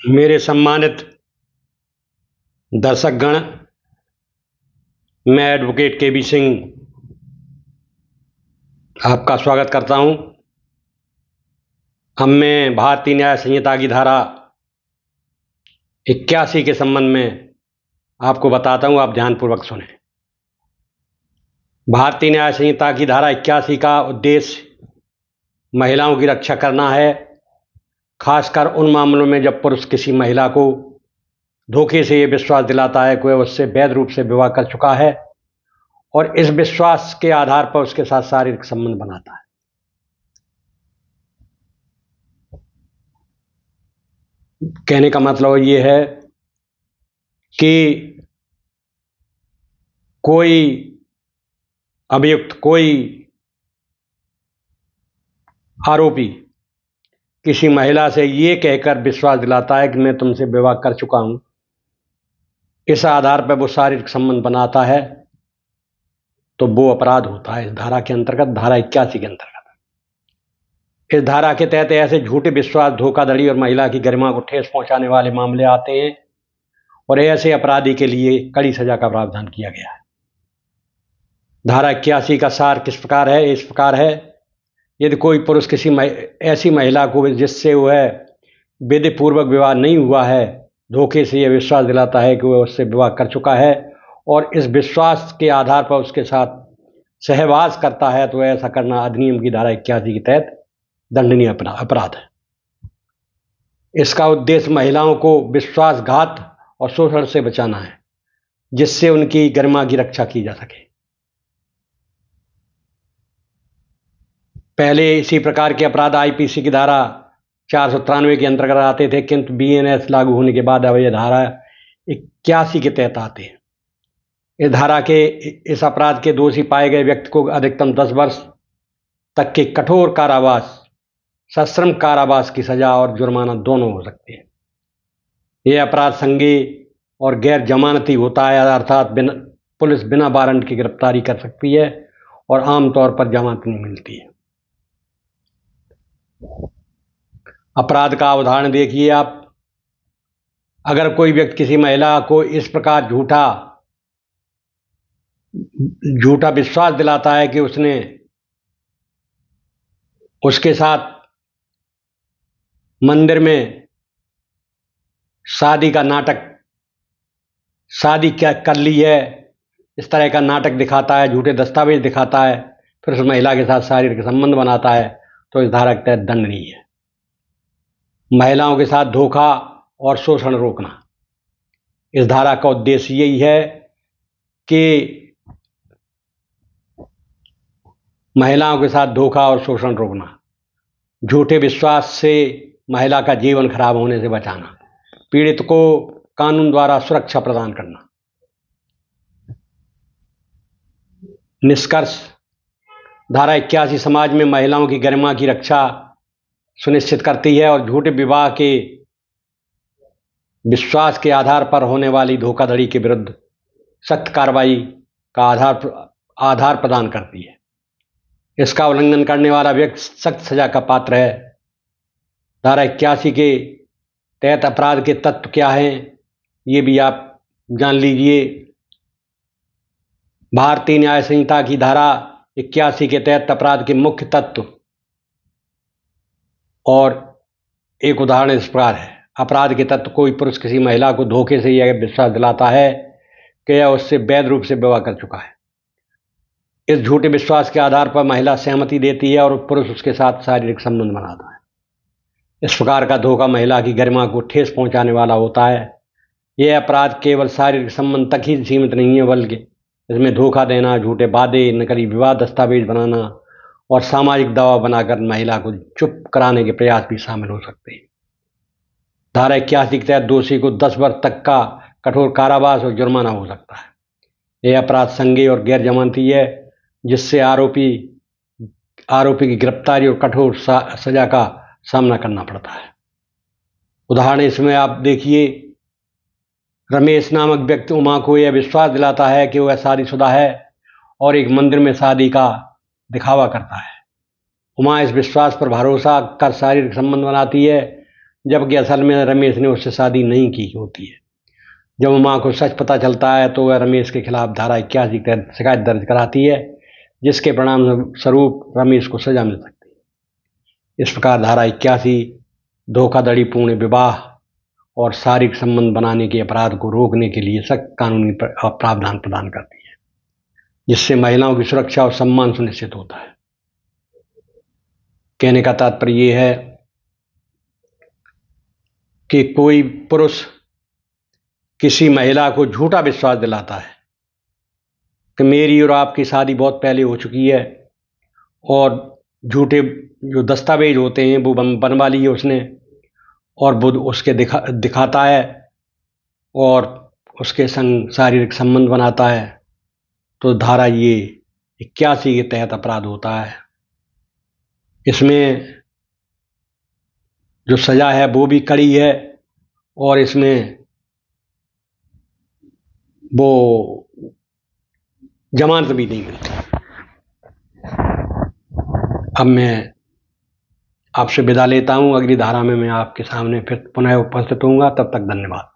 मेरे सम्मानित दर्शकगण, मैं एडवोकेट के बी सिंह आपका स्वागत करता हूं। अब मैं भारतीय न्याय संहिता की धारा 81 के संबंध में आपको बताता हूं, आप ध्यानपूर्वक सुनें। भारतीय न्याय संहिता की धारा 81 का उद्देश्य महिलाओं की रक्षा करना है, खासकर उन मामलों में जब पुरुष किसी महिला को धोखे से ये विश्वास दिलाता है कि वह उससे वैध रूप से विवाह कर चुका है और इस विश्वास के आधार पर उसके साथ शारीरिक संबंध बनाता है। कहने का मतलब ये है कि कोई अभियुक्त, कोई आरोपी किसी महिला से ये कहकर विश्वास दिलाता है कि मैं तुमसे विवाह कर चुका हूं, इस आधार पर वो शारीरिक संबंध बनाता है, तो वो अपराध होता है इस धारा के अंतर्गत, धारा 81 के अंतर्गत। इस धारा के तहत ऐसे झूठे विश्वास, धोखाधड़ी और महिला की गरिमा को ठेस पहुंचाने वाले मामले आते हैं और ऐसे अपराधी के लिए कड़ी सजा का प्रावधान किया गया है। धारा 81 का सार किस प्रकार है? इस प्रकार है, यदि कोई पुरुष किसी ऐसी महिला को जिससे वह विधि पूर्वक विवाह नहीं हुआ है, धोखे से यह विश्वास दिलाता है कि वह उससे विवाह कर चुका है और इस विश्वास के आधार पर उसके साथ सहवास करता है, तो ऐसा करना अधिनियम की धारा 81 के तहत दंडनीय अपराध है। इसका उद्देश्य महिलाओं को विश्वासघात और शोषण से बचाना है, जिससे उनकी गरिमा की रक्षा की जा सके। पहले इसी प्रकार के अपराध आईपीसी की धारा 493 के अंतर्गत आते थे, किंतु बीएनएस लागू होने के बाद अब यह धारा 81 के तहत आते हैं। इस धारा के इस अपराध के दोषी पाए गए व्यक्ति को अधिकतम 10 वर्ष तक के कठोर कारावास, सश्रम कारावास की सजा और जुर्माना दोनों हो सकते हैं। यह अपराध संज्ञेय और गैर जमानती होता है, अर्थात पुलिस बिना वारंट की गिरफ्तारी कर सकती है और आमतौर पर जमानत नहीं मिलती है। अपराध का उदाहरण देखिए आप। अगर कोई व्यक्ति किसी महिला को इस प्रकार झूठा विश्वास दिलाता है कि उसने उसके साथ मंदिर में शादी कर ली है, इस तरह का नाटक दिखाता है, झूठे दस्तावेज दिखाता है, फिर उस महिला के साथ शारीरिक संबंध बनाता है, तो इस धारा के तहत दंडनीय है। महिलाओं के साथ धोखा और शोषण रोकना, इस धारा का उद्देश्य यही है कि महिलाओं के साथ धोखा और शोषण रोकना, झूठे विश्वास से महिला का जीवन खराब होने से बचाना, पीड़ित को कानून द्वारा सुरक्षा प्रदान करना। निष्कर्ष, धारा 81 समाज में महिलाओं की गरिमा की रक्षा सुनिश्चित करती है और झूठे विवाह के विश्वास के आधार पर होने वाली धोखाधड़ी के विरुद्ध सख्त कार्रवाई का आधार प्रदान करती है। इसका उल्लंघन करने वाला व्यक्ति सख्त सजा का पात्र है। धारा 81 के तहत अपराध के तत्व क्या हैं, ये भी आप जान लीजिए। भारतीय न्याय संहिता की धारा 81 के तहत अपराध के मुख्य तत्व और एक उदाहरण इस प्रकार है। अपराध के तत्व: कोई पुरुष किसी महिला को धोखे से यह विश्वास दिलाता है कि यह उससे वैध रूप से विवाह कर चुका है। इस झूठे विश्वास के आधार पर महिला सहमति देती है और पुरुष उसके साथ शारीरिक संबंध बनाता है। इस प्रकार का धोखा महिला की गरिमा को ठेस पहुंचाने वाला होता है। यह अपराध केवल शारीरिक संबंध तक ही सीमित नहीं है, बल्कि इसमें धोखा देना, झूठे वादे, नकली विवाह दस्तावेज बनाना और सामाजिक दबाव बनाकर महिला को चुप कराने के प्रयास भी शामिल हो सकते हैं। धारा 81 के तहत दोषी को 10 वर्ष तक का कठोर कारावास और जुर्माना हो सकता है। यह अपराध संज्ञेय और गैर जमानती है, जिससे आरोपी की गिरफ्तारी और कठोर सजा का सामना करना पड़ता है। उदाहरण इसमें आप देखिए, रमेश नामक व्यक्ति उमा को यह विश्वास दिलाता है कि वह शादीशुदा है और एक मंदिर में शादी का दिखावा करता है। उमा इस विश्वास पर भरोसा कर शारीरिक संबंध बनाती है, जबकि असल में रमेश ने उससे शादी नहीं की होती है। जब उमा को सच पता चलता है तो वह रमेश के खिलाफ धारा 81 की शिकायत दर्ज कराती है, जिसके परिणाम स्वरूप रमेश को सजा मिल सकती है। इस प्रकार धारा 81 धोखाधड़ीपूर्ण विवाह और शारीरिक संबंध बनाने के अपराध को रोकने के लिए सख्त कानूनी प्रावधान प्रदान करती है, जिससे महिलाओं की सुरक्षा और सम्मान सुनिश्चित होता है। कहने का तात्पर्य यह है कि कोई पुरुष किसी महिला को झूठा विश्वास दिलाता है कि मेरी और आपकी शादी बहुत पहले हो चुकी है, और झूठे जो दस्तावेज होते हैं वो बनवा लिए उसने, और वो उसके दिखाता है और उसके संग शारीरिक संबंध बनाता है, तो धारा ये 81 के तहत अपराध होता है। इसमें जो सजा है वो भी कड़ी है, और इसमें वो जमानत भी नहीं मिलती। अब मैं आपसे विदा लेता हूँ। अगली धारा में मैं आपके सामने फिर पुनः उपस्थित होऊंगा। तब तक धन्यवाद।